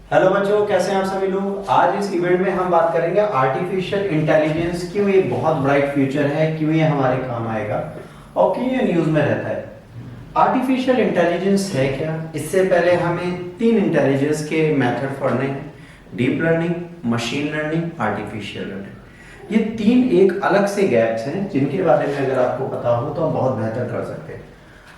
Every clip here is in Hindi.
हेलो बच्चों, कैसे हैं आप सभी लोग। आज इस इवेंट में हम बात करेंगे आर्टिफिशियल इंटेलिजेंस, क्यों ये बहुत ब्राइट फ्यूचर है, क्यों ये हमारे काम आएगा और क्यों ये न्यूज में रहता है। आर्टिफिशियल इंटेलिजेंस है क्या, इससे पहले हमें तीन इंटेलिजेंस के मेथड पढ़ने हैं। Deep learning, machine learning, artificial learning. ये तीन एक अलग से गैप्स हैं जिनके बारे में अगर आपको पता हो तो आप बहुत बेहतर कर सकते हैं।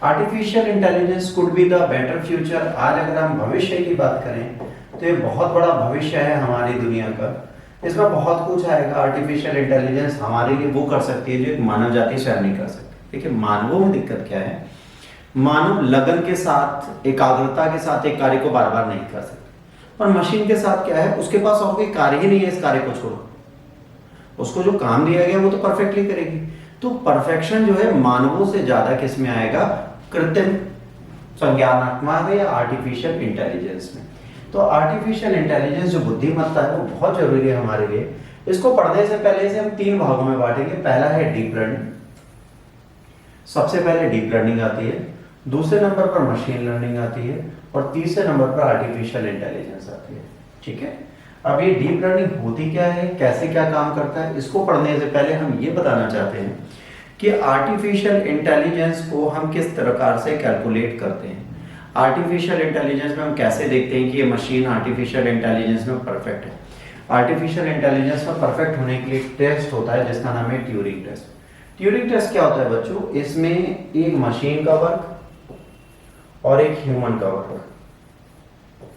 Artificial intelligence could be the better future. आज अगर हम भविष्य की बात करें तो ये बहुत बड़ा भविष्य है हमारी दुनिया का। इसमें बहुत कुछ आएगा। आर्टिफिशियल इंटेलिजेंस हमारे लिए वो कर सकती है जो एक मानव जाति स्वयं नहीं कर सकती। देखिए, मानवों में दिक्कत क्या है, मानव लगन के साथ, एकाग्रता के साथ एक कार्य को बार बार नहीं कर सकते। और मशीन के साथ क्या है, उसके पास और कोई कार्य ही नहीं है इस कार्य को छोड़ो। उसको जो काम दिया गया वो तो परफेक्टली करेगी। तो परफेक्शन जो है मानवों से ज्यादा किस में आएगा, कृत्रिम संज्ञानात्मक या आर्टिफिशियल इंटेलिजेंस में। तो आर्टिफिशियल इंटेलिजेंस जो बुद्धिमत्ता है वो बहुत जरूरी है हमारे लिए। इसको पढ़ने से पहले इसे हम तीन भागों में बांटेंगे। पहला है डीप लर्निंग, सबसे पहले डीप लर्निंग आती है, दूसरे नंबर पर मशीन लर्निंग आती है और तीसरे नंबर पर आर्टिफिशियल इंटेलिजेंस आती है। ठीक है, अब ये डीप लर्निंग होती क्या है, कैसे क्या काम करता है, इसको पढ़ने से पहले हम ये बताना चाहते हैं कि आर्टिफिशियल इंटेलिजेंस को हम किस प्रकार से कैलकुलेट करते हैं। आर्टिफिशियल इंटेलिजेंस में हम कैसे देखते हैं कि ये मशीन आर्टिफिशियल इंटेलिजेंस में परफेक्ट है। आर्टिफिशियल इंटेलिजेंस में परफेक्ट होने के लिए टेस्ट होता है जिसका नाम है ट्यूरिंग टेस्ट। ट्यूरिंग टेस्ट क्या होता है बच्चों, इसमें एक मशीन का वर्क और एक ह्यूमन का वर्क,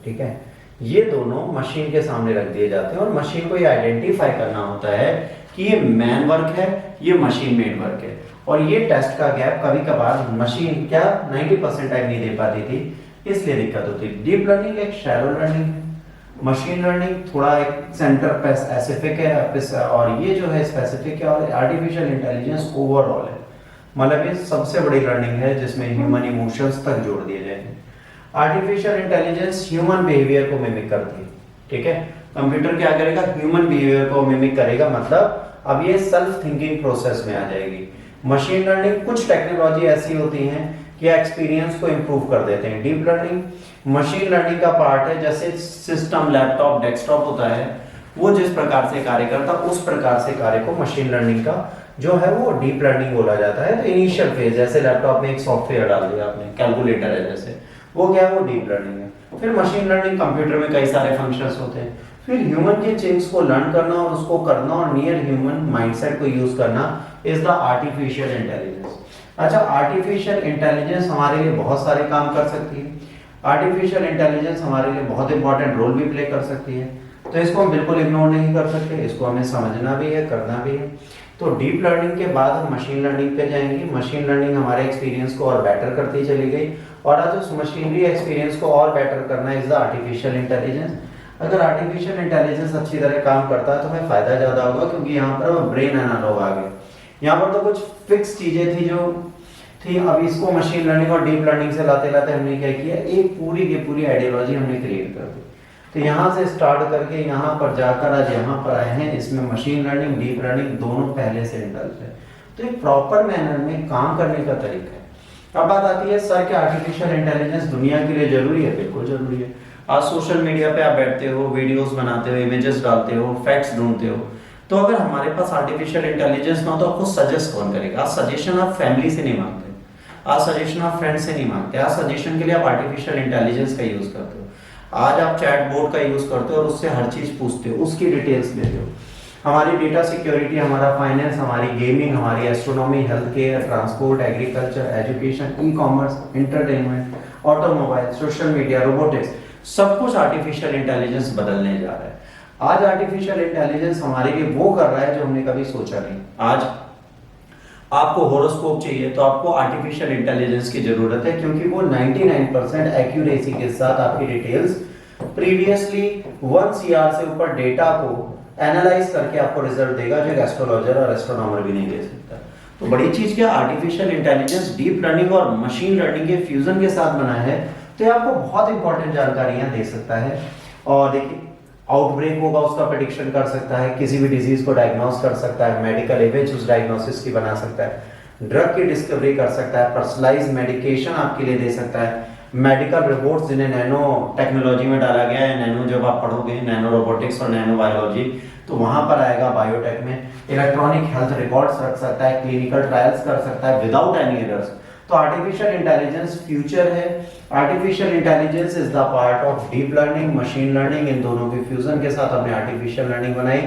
ठीक है, ये दोनों मशीन के सामने रख दिए जाते हैं और मशीन को ये आइडेंटिफाई करना होता है कि ये मैन वर्क है, ये मशीन मेड वर्क है। और ये टेस्ट का गैप कभी कभार मशीन क्या 90% टाइम नहीं दे पाती थी, इसलिए दिक्कत होती है। डीप लर्निंग एक शैलो लर्निंग है, मशीन लर्निंग थोड़ा एक सेंटर स्पेसिफिक है और ये जो है स्पेसिफिक है। और आर्टिफिशियल इंटेलिजेंस ओवरऑल है, मतलब ये सबसे बड़ी लर्निंग है जिसमें ह्यूमन इमोशंस तक जोड़ दिए जाएंगे। आर्टिफिशियल इंटेलिजेंस ह्यूमन बिहेवियर को मिमिक करती है, ठीक है। कंप्यूटर क्या करेगा, ह्यूमन बिहेवियर को मिमिक करेगा, मतलब अब ये सेल्फ थिंकिंग प्रोसेस में आ जाएगी। मशीन लर्निंग कुछ टेक्नोलॉजी ऐसी होती हैं कि एक्सपीरियंस को इंप्रूव कर देते हैं। डीप लर्निंग मशीन लर्निंग का पार्ट है, जैसे सिस्टम, लैपटॉप, डेस्कटॉप होता है, वो जिस प्रकार से कार्य करता है उस प्रकार से कार्य को मशीन लर्निंग का जो है वो डीप लर्निंग बोला जाता है। तो इनिशियल फेज, जैसे लैपटॉप में एक सॉफ्टवेयर डाल दिया आपने, कैलकुलेटर है जैसे, वो क्या है, वो डीप लर्निंग है। फिर मशीन लर्निंग, कंप्यूटर में कई सारे फंक्शंस होते हैं। फिर ह्यूमन के थिंग्स को लर्न करना और उसको करना और नियर ह्यूमन माइंडसेट को यूज करना इज द आर्टिफिशियल इंटेलिजेंस। अच्छा, आर्टिफिशियल इंटेलिजेंस हमारे लिए बहुत सारे काम कर सकती है। आर्टिफिशियल इंटेलिजेंस हमारे लिए बहुत इंपॉर्टेंट रोल भी प्ले कर सकती है, तो इसको हम बिल्कुल इग्नोर नहीं कर सकते, इसको हमें समझना भी है, करना भी है। तो डीप लर्निंग के बाद हम मशीन लर्निंग पे जाएंगे। मशीन लर्निंग हमारे एक्सपीरियंस को और बेटर करती चली गई और आज उस मशीनरी एक्सपीरियंस को और बेटर करना इज द आर्टिफिशियल इंटेलिजेंस। अगर आर्टिफिशियल इंटेलिजेंस अच्छी तरह काम करता है तो हमें फायदा ज्यादा होगा, क्योंकि यहाँ पर ब्रेन एनालॉग आ गए। यहाँ पर तो कुछ फिक्स चीजें थी जो थी, अब इसको मशीन लर्निंग और डीप लर्निंग से लाते लाते हमने क्या किया, एक पूरी की पूरी आइडियोलॉजी हमने क्रिएट कर दी। तो यहाँ से स्टार्ट करके यहाँ पर जाकर आज यहाँ पर आए हैं। इसमें मशीन लर्निंग, डीप लर्निंग दोनों पहले से इंडल्ज है, तो एक प्रॉपर मैनर में काम करने का तरीका है। अब बात आती है सर, क्या आर्टिफिशियल इंटेलिजेंस दुनिया के लिए जरूरी है? बिल्कुल जरूरी है। आज सोशल मीडिया पे आप बैठते हो, वीडियोस बनाते हो, इमेजेस डालते हो, फैक्ट्स ढूंढते हो, तो अगर हमारे पास आर्टिफिशियल इंटेलिजेंस ना हो तो आपको सजेस्ट कौन करेगा? आज सजेशन आप फैमिली से नहीं मांगते, आज सजेशन आप फ्रेंड से नहीं मांगते, आज सजेशन के लिए आप आर्टिफिशियल इंटेलिजेंस का यूज करते हो। आज आप चैट बोर्ड का यूज करते हो और उससे हर चीज पूछते हो, उसकी डिटेल्स लेते हो। हमारी डेटा सिक्योरिटी, हमारा फाइनेंस, हमारी गेमिंग, हमारी astronomy, health care, transport, agriculture, education, e commerce, entertainment, automobile, social media, robotics, सब कुछ आर्टिफिशियल इंटेलिजेंस बदलने जा रहा है। आज आर्टिफिशियल इंटेलिजेंस हमारे लिए वो कर रहा है जो हमने कभी सोचा नहीं। आज आपको होरोस्कोप चाहिए तो आपको आर्टिफिशियल इंटेलिजेंस की जरूरत है, क्योंकि वो 99% एक्यूरेसी के साथ आपकी डिटेल्स प्रीवियसली 1 CR से ऊपर डेटा को एनालाइज करके आपको रिजल्ट देगा, जो एक एस्ट्रोलॉजर और एस्ट्रोनॉमर भी नहीं दे सकता। तो बड़ी चीज क्या, आर्टिफिशियल इंटेलिजेंस डीप लर्निंग और मशीन लर्निंग के फ्यूजन के साथ बना है, तो ये आपको बहुत इंपॉर्टेंट जानकारियां दे सकता है। और देखिए, आउटब्रेक होगा उसका प्रेडिक्शन कर सकता है, किसी भी डिजीज को डायग्नोस कर सकता है, मेडिकल इमेज उस डायग्नोसिस की बना सकता है, ड्रग की डिस्कवरी कर सकता है, पर्सनलाइज मेडिकेशन आपके लिए दे सकता है, मेडिकल रोबोट्स जिन्हें नैनो टेक्नोलॉजी में डाला गया है। नैनो जब आप पढ़ोगे नैनो रोबोटिक्स और नैनो बायोलॉजी तो वहां पर आएगा बायोटेक में। इलेक्ट्रॉनिक हेल्थ रिकॉर्ड्स रख सकता है, क्लिनिकल ट्रायल्स कर सकता है विदाउट एनी एरर्स। तो आर्टिफिशियल इंटेलिजेंस फ्यूचर है। Artificial intelligence is the part of deep learning, machine learning, इन दोनों के फ्यूजन के साथ हमने आर्टिफिशियल लर्निंग बनाई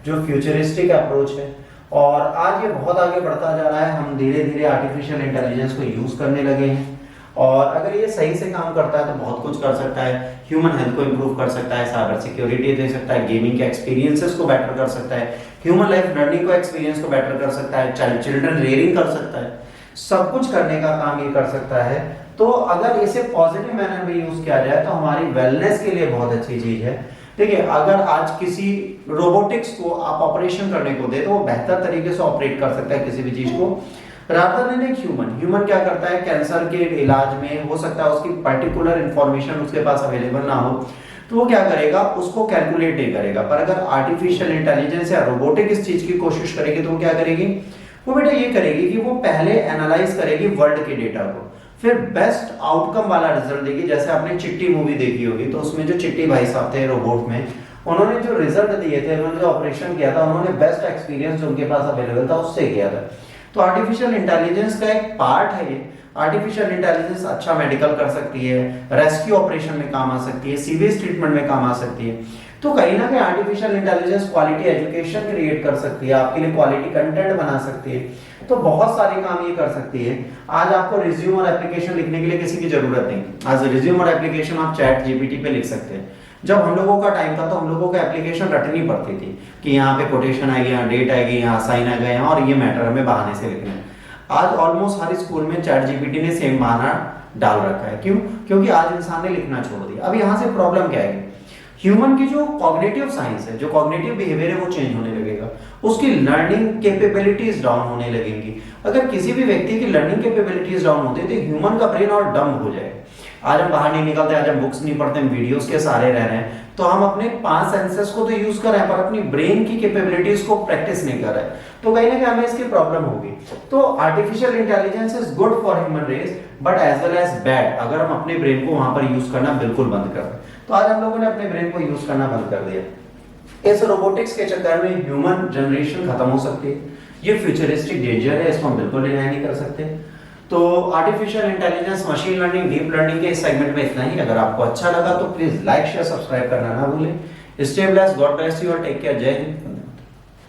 जो फ्यूचरिस्टिक अप्रोच है। और आज ये बहुत आगे बढ़ता जा रहा है। हम धीरे धीरे आर्टिफिशियल इंटेलिजेंस को यूज करने लगे हैं और अगर ये सही से काम करता है तो बहुत कुछ कर सकता है। ह्यूमन हेल्थ को इंप्रूव कर सकता है, साइबर सिक्योरिटी दे सकता है, गेमिंग के एक्सपीरियंसेस को बेटर कर सकता है, ह्यूमन लाइफ लर्निंग को एक्सपीरियंस को बेटर कर सकता है, चिल्ड्रन रेयरिंग कर सकता है, सब कुछ करने का काम ये कर सकता है। तो अगर इसे पॉजिटिव मैनर में यूज किया जाए तो हमारी वेलनेस के लिए बहुत अच्छी चीज है। देखिए, अगर आज किसी रोबोटिक्स को आप ऑपरेशन करने को दे तो वो बेहतर तरीके से ऑपरेट कर सकता है किसी भी चीज को रादर देन एक ह्यूमन क्या करता है, कैंसर के इलाज में हो सकता है उसकी पर्टिकुलर इंफॉर्मेशन उसके पास अवेलेबल ना हो तो वो क्या करेगा, उसको कैलकुलेट नहीं करेगा। पर अगर आर्टिफिशियल इंटेलिजेंस या रोबोटिक इस चीज की कोशिश करेगी तो वो क्या करेगी, वो बेटा ये करेगी कि वो पहले एनालाइज करेगी वर्ल्ड के डेटा को, फिर बेस्ट आउटकम वाला रिजल्ट देगी। जैसे आपने चिट्टी मूवी देखी होगी तो उसमें जो चिट्टी भाई साहब थे रोबोट में, उन्होंने जो रिजल्ट दिए थे, उन्होंने जो ऑपरेशन किया था, उन्होंने बेस्ट एक्सपीरियंस जो उनके पास अवेलेबल था उससे किया था। तो आर्टिफिशियल इंटेलिजेंस का एक पार्ट है ये। आर्टिफिशियल इंटेलिजेंस अच्छा मेडिकल कर सकती है, रेस्क्यू ऑपरेशन में काम आ सकती है, सीवियस ट्रीटमेंट में काम आ सकती है। तो कहीं ना कहीं artificial intelligence quality education create कर सकती है, आपके लिए क्वालिटी कंटेंट बना सकती है। तो बहुत सारे काम ये कर सकती है। आज आपको रिज्यूम और एप्लीकेशन लिखने के लिए किसी की जरूरत नहीं। आज रिज्यूम और एप्लीकेशन आप चैट जीपीटी पे लिख सकते हैं। जब हम लोगों का टाइम था तो हम लोगों को एप्लीकेशन रटनी पड़ती थी कि यहाँ पे कोटेशन आएगी, यहाँ डेट आएगी, यहाँ साइन आ गए और ये मैटर हमें बहाने से लिखना है। आज ऑलमोस्ट हर स्कूल में चैट जीपीटी ने सेम बहाना डाल रखा है। क्यों? क्योंकि आज इंसान ने लिखना छोड़ दिया। अब यहाँ से प्रॉब्लम क्या है, ह्यूमन की जो कॉग्निटिव साइंस है, जो कॉग्निटिव बिहेवियर है वो चेंज होने लगेगा, उसकी लर्निंग कैपेबिलिटीज डाउन होने लगेंगी। अगर किसी भी व्यक्ति की लर्निंग कैपेबिलिटीज डाउन होती है तो ह्यूमन का ब्रेन और डम हो जाएगा। आज हम बाहर नहीं निकलते, आज हम बुक्स नहीं पढ़ते, हम वीडियोस के सहारे रह रहे हैं, तो हम अपने 5 सेंसेस को तो यूज कर रहे हैं पर अपनी ब्रेन की कैपेबिलिटीज को प्रैक्टिस नहीं कर रहे हैं। तो कहीं ना कहीं हमें इसकी प्रॉब्लम होगी। तो artificial intelligence is good for human race but as well as bad अगर हम अपने ब्रेन को वहां पर यूज करना बिल्कुल बंद कर दें। तो आज हम लोगों ने अपने ब्रेन को यूज करना बंद कर दिया। इस रोबोटिक्स के चक्कर में ह्यूमन जनरेशन खत्म हो सकती है। ये फ्यूचरिस्टिक डेंजर है, इसको हम बिल्कुल डिनाई नहीं कर सकते। तो artificial intelligence, machine learning, deep learning के इस सेगमेंट में इतना ही। अगर आपको अच्छा लगा तो प्लीज लाइक शेयर सब्सक्राइब करना ना भूलें। Stay blessed, God bless you और टेक केयर। जय हिंद।